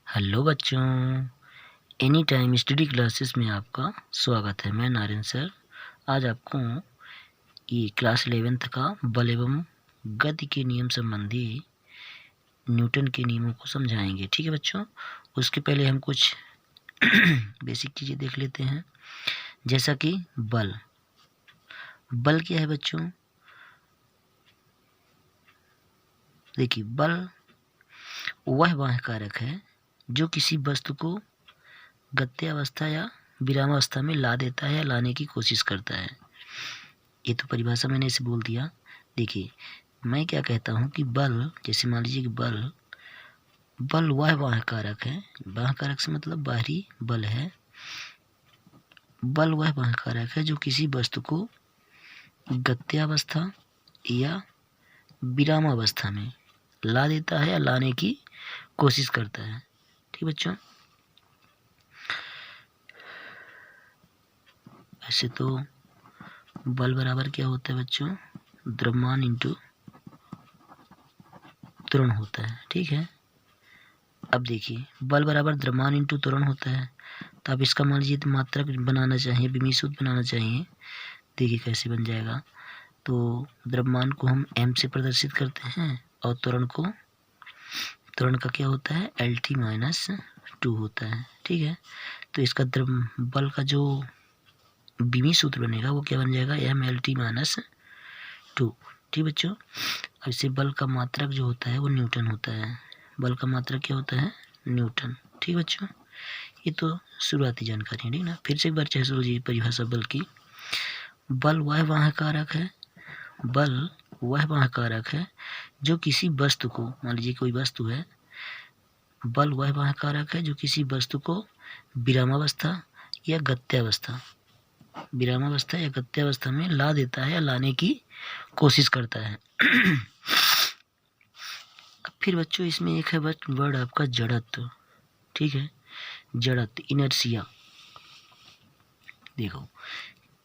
Hello बच्चों, any time study classes में आपका स्वागत है। मैं नारायण सर आज आपको ये क्लास 11th का बल एवं गति के नियम संबंधी न्यूटन के नियमों को समझाएंगे। ठीक है बच्चों, उसके पहले हम कुछ बेसिक चीज़ें देख लेते हैं, जैसा कि बल। बल क्या है बच्चों? देखिए, बल वह बाह्य कारक है जो किसी वस्तु को गत्यावस्था या विरामावस्था में ला देता है या लाने की कोशिश करता है। ये तो परिभाषा मैंने इसे बोल दिया। देखिए, मैं क्या कहता हूँ कि बल, जैसे मान लीजिए कि बल वह बाह्य कारक है। बाह्य कारक से मतलब बाहरी बल है। बल वह बाह्य कारक है जो किसी वस्तु को गत्यावस्था या विरामावस्था में ला देता है या लाने की कोशिश करता है। ठीक बच्चों, ऐसे तो बल बराबर क्या होता है बच्चों? द्रव्यमान इंटू त्वरण होता है। ठीक है, अब देखिए, बल बराबर द्रव्यमान इंटू त्वरण होता है, तो आप इसका मान लीजिए मात्रक बनाना चाहिए, विमीय सूत्र बनाना चाहिए। देखिए कैसे बन जाएगा। तो द्रव्यमान को हम m से प्रदर्शित करते हैं और त्वरण का क्या होता है? LT-2 होता है। ठीक है, तो इसका बल का जो विमीय सूत्र बनेगा वो क्या बन जाएगा? MLT-2। ठीक बच्चों, ऐसे बल का मात्रक जो होता है वो न्यूटन होता है। बल का मात्रक क्या होता है? न्यूटन। ठीक बच्चों, ये तो शुरुआती जानकारी है, ठीक ना। फिर से एक बार चेक लीजिए परिभाषा बल की। बल वह बाह्य कारक है, बल वह बाह्य कारक है जो किसी वस्तु को, मान लीजिए कोई वस्तु है, बल वह बाह्य कारक है जो किसी वस्तु को विरामावस्था या गत्यावस्था में ला देता है या लाने की कोशिश करता है। फिर बच्चों इसमें एक है वर्ड आपका जड़त्व। ठीक है, जड़त्व, इनर्शिया। देखो,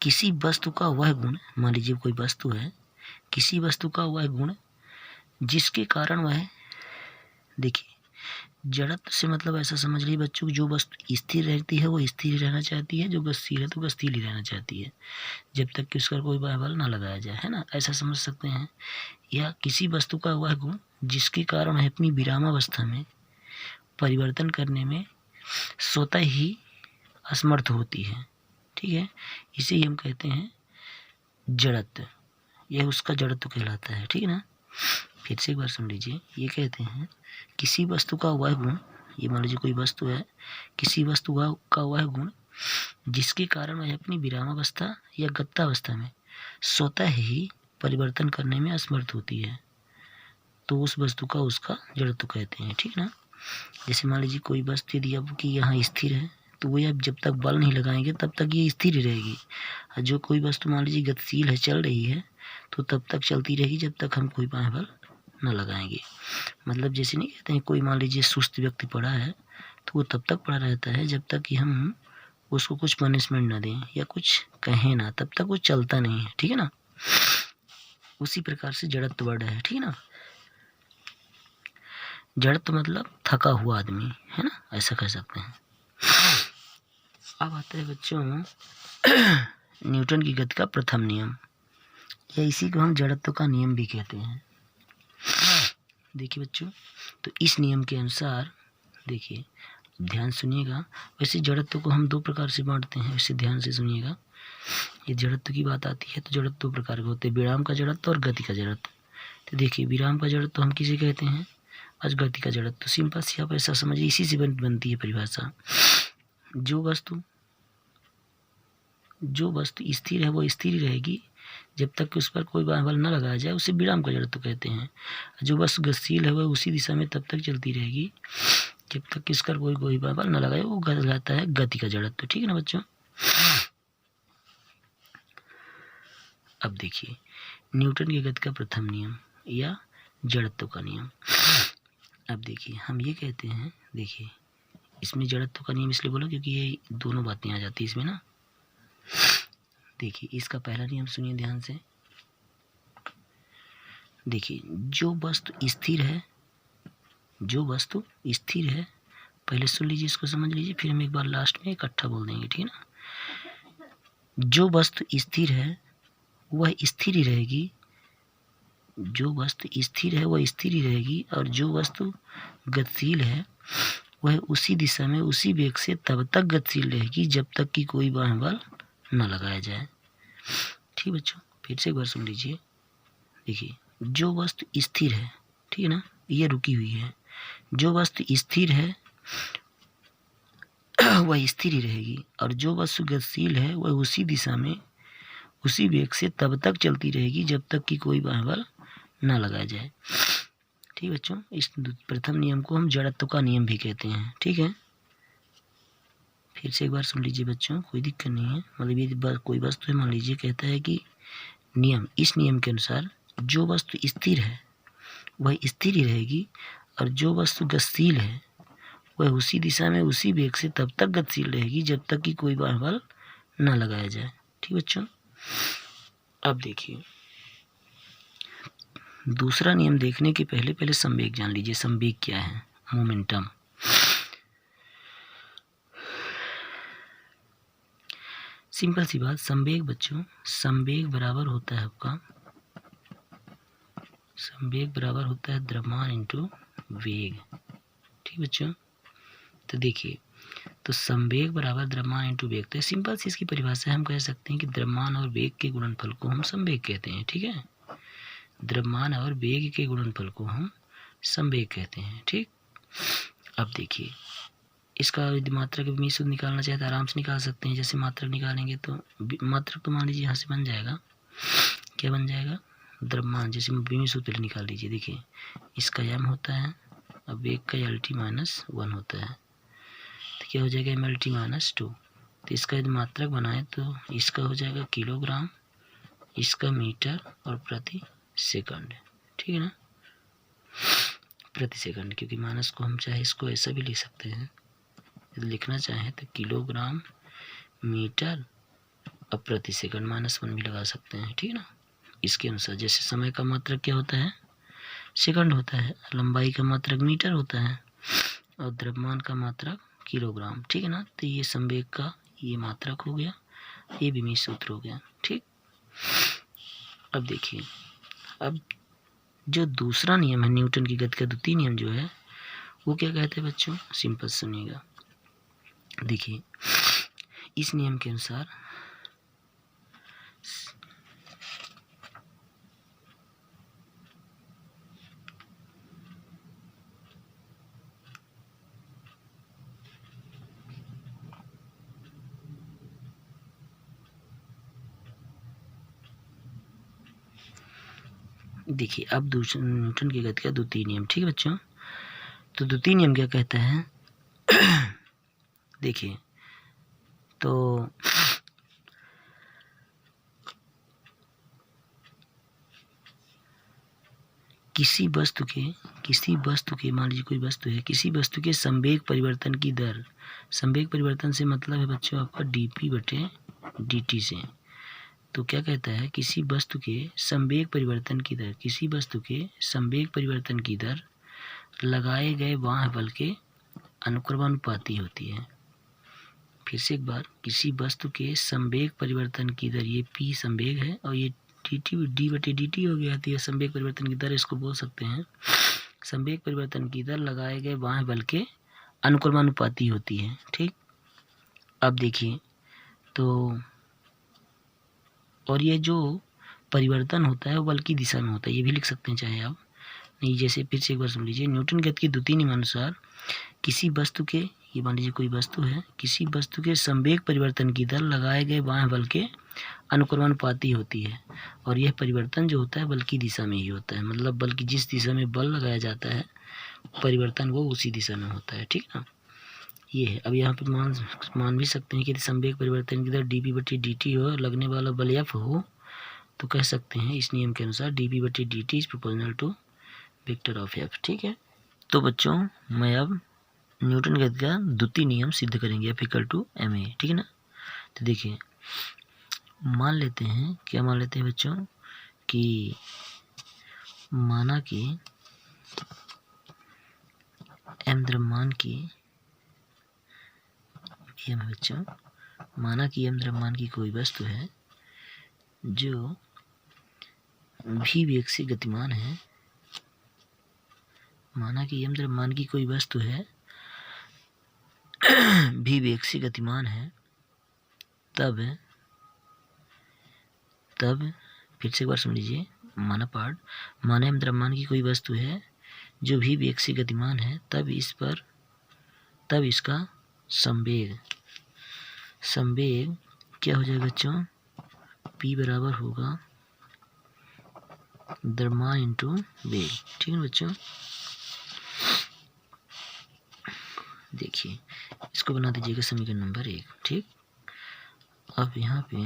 किसी वस्तु का वह गुण, मान लीजिए कोई वस्तु है, किसी वस्तु का वह गुण जिसके कारण वह, देखिए जड़त्व से मतलब ऐसा समझ लीजिए बच्चों की जो वस्तु स्थिर रहती है वो स्थिर रहना चाहती है, जो गतिशील है तो गतिशील ही रहना चाहती है, जब तक कि उसका कोई बल ना लगाया जाए, है ना, ऐसा समझ सकते हैं। या किसी वस्तु का वह गुण जिसके कारण वह अपनी विरामावस्था में परिवर्तन करने में स्वतः ही असमर्थ होती है। ठीक है, इसे ही हम कहते हैं जड़त्व। यह उसका जड़त्व कहलाता है। ठीक है ना। फिर से एक बार सुन लीजिए, ये कहते हैं किसी वस्तु का वह गुण, ये मान लीजिए कोई वस्तु है, किसी वस्तु का वह गुण जिसके कारण वह अपनी विरामावस्था या गत्यावस्था में स्वतः ही परिवर्तन करने में असमर्थ होती है, तो उस वस्तु का उसका जड़त्व कहते हैं। ठीक ना। जैसे मान लीजिए कोई वस्तु यदि अब कि यहाँ स्थिर है तो वो आप जब तक बल नहीं लगाएंगे तब तक ये स्थिर ही रहेगी। और जो कोई वस्तु मान लीजिए गतिशील है, चल रही है, तो तब तक चलती रहेगी जब तक हम कोई बाह्य बल न लगाएंगे। मतलब जैसे नहीं कहते हैं कोई मान लीजिए सुस्त व्यक्ति पड़ा है तो वो तब तक पड़ा रहता है जब तक कि हम उसको कुछ पनिशमेंट ना दें या कुछ कहें ना, तब तक वो चलता नहीं है। ठीक है ना। उसी प्रकार से जड़त्व वर्ड है। ठीक है ना। जड़त्व मतलब थका हुआ आदमी, है ना, ऐसा कह सकते हैं। अब आता है बच्चों न्यूटन की गति का प्रथम नियम, या इसी को हम जड़त्व का नियम भी कहते हैं। देखिए बच्चों, तो इस नियम के अनुसार, देखिए ध्यान सुनिएगा, वैसे जड़त्व को हम दो प्रकार से बांटते हैं, वैसे ध्यान से सुनिएगा। ये जड़त्व की बात आती है तो जड़त्व दो प्रकार के होते हैं, विराम का जड़त्व और गति का जड़त्व। तो देखिए, विराम का जड़त्व हम किसे कहते हैं? आज गति का जड़त्व। सिंपल सी आप ऐसा समझिए, इसी से बनती है परिभाषा। जो वस्तु स्थिर है वो स्थिर ही रहेगी जब तक कि उस पर कोई बल न लगाया जाए, उसे विराम का जड़त्व कहते हैं। जो वस्तु गतिशील है वह उसी दिशा में तब तक चलती रहेगी जब तक कि इसका कोई बल न लगाए, वो कहलाता है गति का जड़त्व। ठीक है ना बच्चों। अब देखिए, न्यूटन की गति का प्रथम नियम या जड़त्व का नियम। अब देखिए, हम ये कहते हैं, देखिए इसमें जड़त्व का नियम इसलिए बोला क्योंकि ये दोनों बातें आ जाती है इसमें ना। देखिए, इसका पहला नियम सुनिए ध्यान से। देखिए, जो वस्तु स्थिर है पहले सुन लीजिए, इसको समझ लीजिए, फिर हम एक बार लास्ट में इकट्ठा बोल देंगे, ठीक है ना। जो वस्तु स्थिर है वह स्थिर ही रहेगी, जो वस्तु स्थिर है वह स्थिर ही रहेगी, और जो वस्तु गतिशील है वह उसी दिशा में उसी वेग से तब तक गतिशील रहेगी जब तक कि कोई बाह्य बल न लगाया जाए। ठीक बच्चों, फिर से एक बार सुन लीजिए। देखिए, जो वस्तु स्थिर है, ठीक है ना, ये रुकी हुई है, जो वस्तु स्थिर है वह स्थिर ही रहेगी, और जो वस्तु गतिशील है वह उसी दिशा में उसी वेग से तब तक चलती रहेगी जब तक कि कोई बाह्य बल न लगाया जाए। ठीक बच्चों, इस प्रथम नियम को हम जड़त्व का नियम भी कहते हैं। ठीक है, फिर से एक बार सुन लीजिए बच्चों, कोई दिक्कत नहीं है। मतलब ये कोई वस्तु है, मान लीजिए कहता है कि नियम, इस नियम के अनुसार जो वस्तु स्थिर है वह स्थिर ही रहेगी, और जो वस्तु गतिशील है वह उसी दिशा में उसी वेग से तब तक गतिशील रहेगी जब तक कि कोई बाह्य बल न लगाया जाए। ठीक बच्चों, अब देखिए दूसरा नियम देखने के पहले संवेग जान लीजिए। संवेग क्या है? मोमेंटम। सिंपल सी बात, संवेग बच्चों, संवेग बराबर होता है आपका, संवेग बराबर होता है द्रव्यमान इंटू वेग। ठीक बच्चों, तो देखिए, तो संवेग बराबर द्रव्यमान इंटू वेग, तो सिंपल सी इसकी परिभाषा हम कह सकते हैं कि द्रव्यमान और वेग के गुणनफल को हम संवेग कहते हैं। ठीक है, द्रव्यमान और वेग के गुणनफल को हम संवेग कहते हैं। ठीक, अब देखिए, इसका यदि मात्रक में शुद्ध निकालना चाहे तो आराम से निकाल सकते हैं। जैसे मात्रक निकालेंगे तो मात्रक तो मान लीजिए यहाँ से बन जाएगा, क्या बन जाएगा? द्रव्यमान। जैसे बीमी सूत्र पहले निकाल लीजिए। देखिए, इसका m होता है, अब वेग का LT माइनस 1 होता है, तो क्या हो जाएगा? MLT minus 2। तो इसका यदि मात्रक बनाए तो इसका हो जाएगा किलोग्राम, इसका मीटर और प्रति सेकंड। ठीक है ना, प्रति सेकंड, क्योंकि माइनस को हम चाहे इसको ऐसा भी लिख सकते हैं, यदि लिखना चाहें तो किलोग्राम, मीटर और प्रति सेकंड -1 भी लगा सकते हैं। ठीक है ना, इसके अनुसार जैसे समय का मात्रक क्या होता है? सेकंड होता है, लंबाई का मात्रक मीटर होता है, और द्रव्यमान का मात्रक किलोग्राम। ठीक है ना, तो ये संवेग का ये मात्रक हो गया, ये विमीय सूत्र हो गया। ठीक, अब देखिए, अब जो दूसरा नियम है न्यूटन की गति का द्वितीय नियम जो है वो क्या कहते हैं बच्चों? सिंपल सुनिएगा। देखिए, इस नियम के अनुसार देखिए, अब दूसरा न्यूटन की गति का द्वितीय नियम। ठीक है बच्चों, तो द्वितीय नियम क्या कहता है? देखिए, तो किसी वस्तु के मान लीजिए कोई वस्तु है, किसी वस्तु के संवेग परिवर्तन की दर, संवेग परिवर्तन से मतलब है बच्चों आपका dp/dt से। तो क्या कहता है? किसी वस्तु के संवेग परिवर्तन की दर, किसी वस्तु के संवेग परिवर्तन की दर लगाए गए बाह्य बल के अनुक्रमानुपाती होती है। फिर से एक बार, किसी वस्तु के संवेग परिवर्तन की दर, ये p संवेग है और ये d/dt हो गया, तो यह संवेग परिवर्तन की दर इसको बोल सकते हैं। संवेग परिवर्तन की दर लगाए गए बाह्य बल के अनुक्रमानुपाती होती है। ठीक, अब देखिए, तो और ये जो परिवर्तन होता है वो बल की दिशा में होता है, ये भी लिख सकते हैं चाहे आप नहीं। जैसे फिर से एक बार सुन लीजिए, न्यूटन गति के द्वितीय नियमानुसार किसी वस्तु के, ये मान लीजिए कोई वस्तु है, किसी वस्तु के संवेग परिवर्तन की दर लगाए गए बाह्य बल के अनुक्रमानुपाती होती है, और यह परिवर्तन जो होता है बल की दिशा में ही होता है। मतलब बल की जिस दिशा में बल लगाया जाता है परिवर्तन वो उसी दिशा में होता है। ठीक ना, ये है। अब यहाँ पे मान भी सकते हैं कि संवेग परिवर्तन की दर dp/dt हो, लगने वाला बल F हो, तो कह सकते हैं इस नियम के अनुसार dp/dt is proportional to vector of F। ठीक है, तो बच्चों मैं अब न्यूटन गति का द्वितीय नियम सिद्ध करेंगे, F = ma। ठीक है ना, तो देखिए, मान लेते हैं, क्या मान लेते हैं बच्चों कि माना कि m द्रव्यमान की एम है बच्चों। माना कि एम द्रव्यमान की कोई वस्तु है जो भी वेग से गतिमान है। माना कि एम द्रव्यमान की कोई वस्तु है भी वेग से गतिमान है, तब फिर से एक बार सुन लीजिए माना पार्ट। माना एम द्रव्यमान की कोई वस्तु है जो भी वेग से गतिमान है, तब इसका संवेग क्या हो जाएगा बच्चों? P बराबर होगा द्रव्यमान इंटू वेग। ठीक है बच्चों, देखिए इसको बना दीजिएगा समीकरण नंबर 1। ठीक, अब यहाँ पे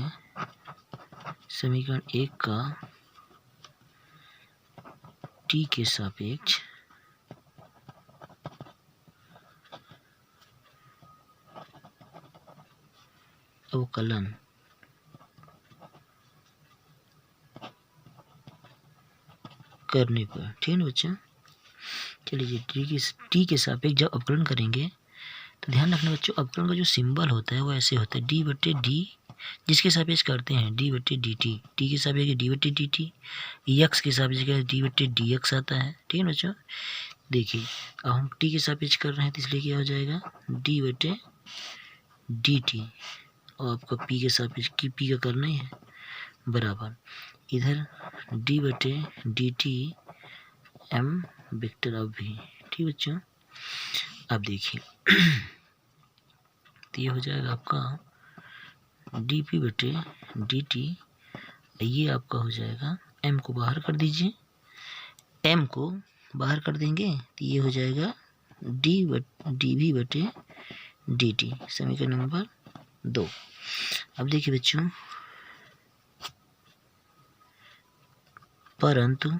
समीकरण 1 का t के सापेक्ष अवकलन करने पर, ठीक है ना बच्चों। चलिए टी के सापेक्ष जब अवकलन करेंगे तो ध्यान रखना बच्चों, अवकलन का जो सिंबल होता है वो ऐसे होता है डी बटे डी, जिसके सापेक्ष करते हैं डी बटे डी टी। टी के सापेक्ष डी बटे डी टी, यक्स के सापेक्ष डी बटे डी एक्स आता है। ठीक है बच्चों, देखिए अब हम टी के सापेक्ष कर रहे हैं तो इसलिए क्या हो जाएगा डी बटे डी टी, और आपका पी के सापेक्ष की पी का करना ही है बराबर इधर डी बटे D T M vector of भी। ठीक बच्चों, अब देखिए तो ये हो जाएगा आपका डी पी बटे डी टी, ये आपका हो जाएगा एम को बाहर कर दीजिए, एम को बाहर कर देंगे तो ये हो जाएगा डी वी बटे डी टी, समीकरण नंबर 2। अब देखिए बच्चों, परंतु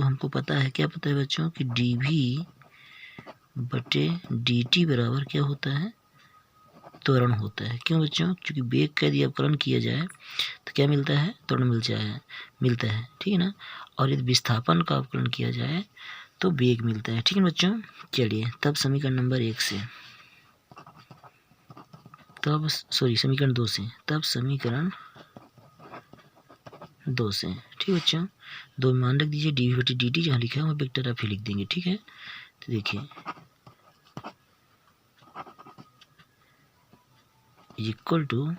हमको पता है, क्या पता है बच्चों कि डी वी बटे डी टी बराबर क्या होता है? त्वरण होता है। क्यों बच्चों? क्योंकि वेग का यदि अवकलन किया जाए तो क्या मिलता है? त्वरण मिलता है। ठीक है ना, और यदि विस्थापन का अवकलन किया जाए तो वेग मिलता है। ठीक है बच्चों, चलिए तब समीकरण नंबर 1 से समीकरण 2 से, तब समीकरण 2 से। ठीक है बच्चों, 2 में मान रख दीजिए डी वी बटी डी टी, जहाँ लिखा है वहाँ वेक्टर आप ही लिख देंगे। ठीक है, तो देखिए इक्वल टू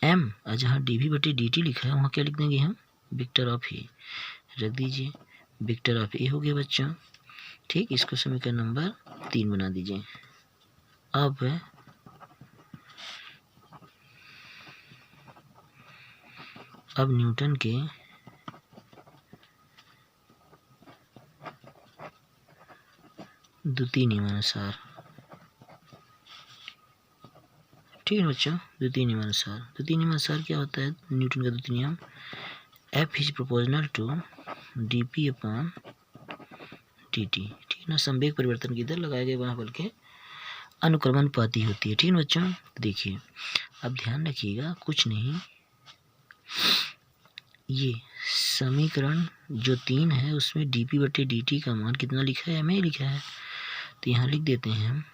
एम, जहाँ डी वी बटी डी टी लिखा है वहाँ क्या लिख देंगे हम? वेक्टर ऑफ ए रख दीजिए, वेक्टर ऑफ ए हो गया बच्चों। ठीक, इसको समीकरण नंबर 3 बना दीजिए। अब न्यूटन के द्वितीय नियमानुसार, ठीक है बच्चों, द्वितीय नियमानुसार क्या होता है? न्यूटन का द्वितीय नियम, F is proportional to D P upon D T. ठीक है ना, संवेग परिवर्तन की दर लगाए गए वहाँ बल के अनुक्रमानुपाती होती है। ठीक है बच्चों, देखिए अब ध्यान रखिएगा, कुछ नहीं, ये समीकरण जो 3 है उसमें डी पी बटे डी टी का मान कितना लिखा है? एम लिखा है, तो यहाँ लिख देते हैं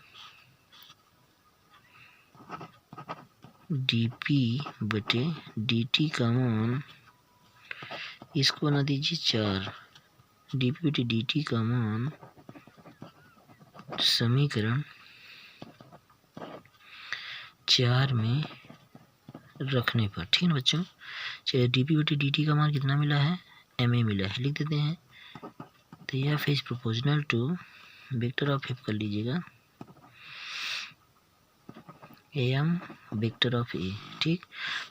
डी पी बटे डी टी का मान, इसको बना दीजिए 4, डी पी बटे डी टी का मान समीकरण 4 में रखने पर। ठीक है ना बच्चों, चलिए डी पी बटे डी टी का मान कितना मिला है? एम ए मिला है, लिख देते हैं। तो F is proportional to vector of F कर लीजिएगा, A M vector of A. ठीक,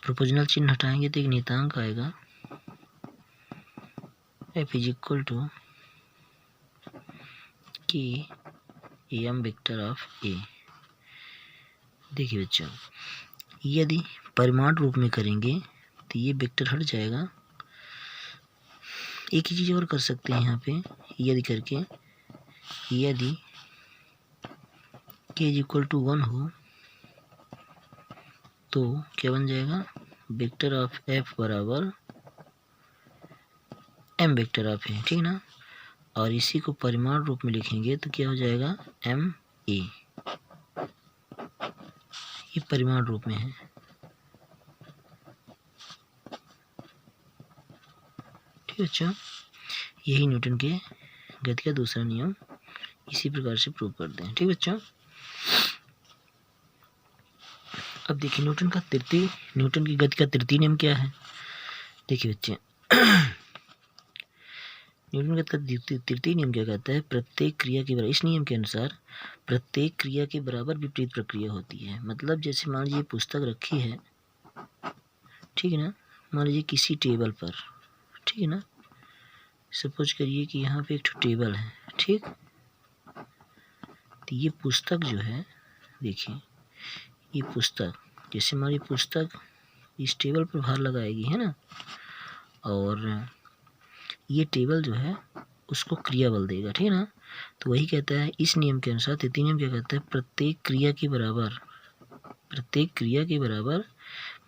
प्रोपोर्शनल चिन्ह हटाएंगे तो एक नियतांक आएगा, एफ इज इक्वल टू कि ए एम वेक्टर ऑफ ए। देखिए बच्चों, यदि परिमाण रूप में करेंगे तो ये वेक्टर हट जाएगा। एक ही चीज़ और कर सकते हैं यहाँ पे, यदि करके, यदि k इक्वल टू 1 हो तो क्या बन जाएगा? वेक्टर ऑफ एफ बराबर एम वेक्टर ऑफ ए। ठीक है ना, और इसी को परिमाण रूप में लिखेंगे तो क्या हो जाएगा? M A. ये परिमाण रूप में है। ठीक है बच्चों, यही न्यूटन के गति का दूसरा नियम इसी प्रकार से प्रूव करते हैं। ठीक है बच्चों, अब देखिए न्यूटन की गति का तृतीय नियम क्या है। देखिए बच्चे, न्यूटन का तृतीय नियम क्या कहता है, प्रत्येक क्रिया के बराबर, इस नियम के अनुसार प्रत्येक क्रिया के बराबर विपरीत प्रक्रिया होती है। मतलब जैसे मान लीजिए पुस्तक रखी है, ठीक है ना, मान लीजिए किसी टेबल पर, ठीक है ना, सपोज करिए कि यहाँ पे एक टेबल है, ठीक, तो ये पुस्तक जो है, देखिए ये पुस्तक, जैसे हमारी पुस्तक इस टेबल पर भार लगाएगी, है ना, और ये टेबल जो है उसको क्रिया बल देगा, ठीक है ना। तो वही कहता है इस नियम के अनुसार, तृतीय नियम क्या कहता है, प्रत्येक क्रिया के बराबर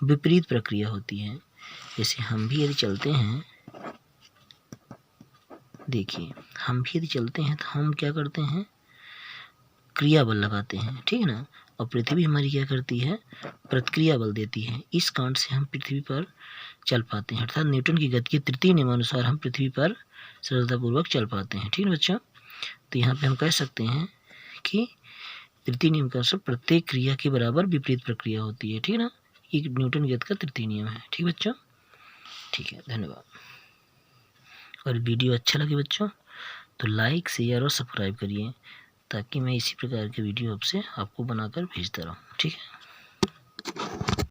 विपरीत प्रक्रिया होती है। जैसे हम भी यदि चलते हैं, देखिए हम भी यदि चलते हैं तो हम क्या करते हैं, क्रिया बल लगाते हैं, ठीक है ना, और पृथ्वी हमारी क्या करती है, प्रतिक्रिया बल देती है। इस कारण से हम पृथ्वी पर चल पाते हैं, अर्थात न्यूटन की गति के तृतीय नियमानुसार हम पृथ्वी पर सरलतापूर्वक चल पाते हैं। ठीक है बच्चों, तो यहाँ पे हम कह सकते हैं कि तृतीय नियम के अनुसार प्रत्येक क्रिया के बराबर विपरीत प्रक्रिया होती है। ठीक है ना, ये न्यूटन की गति का तृतीय नियम है। ठीक बच्चों, ठीक है, धन्यवाद। और वीडियो अच्छा लगे बच्चों तो लाइक, शेयर और सब्सक्राइब करिए, ताकि मैं इसी प्रकार के वीडियो आपको बनाकर भेजता रहूँ। ठीक है।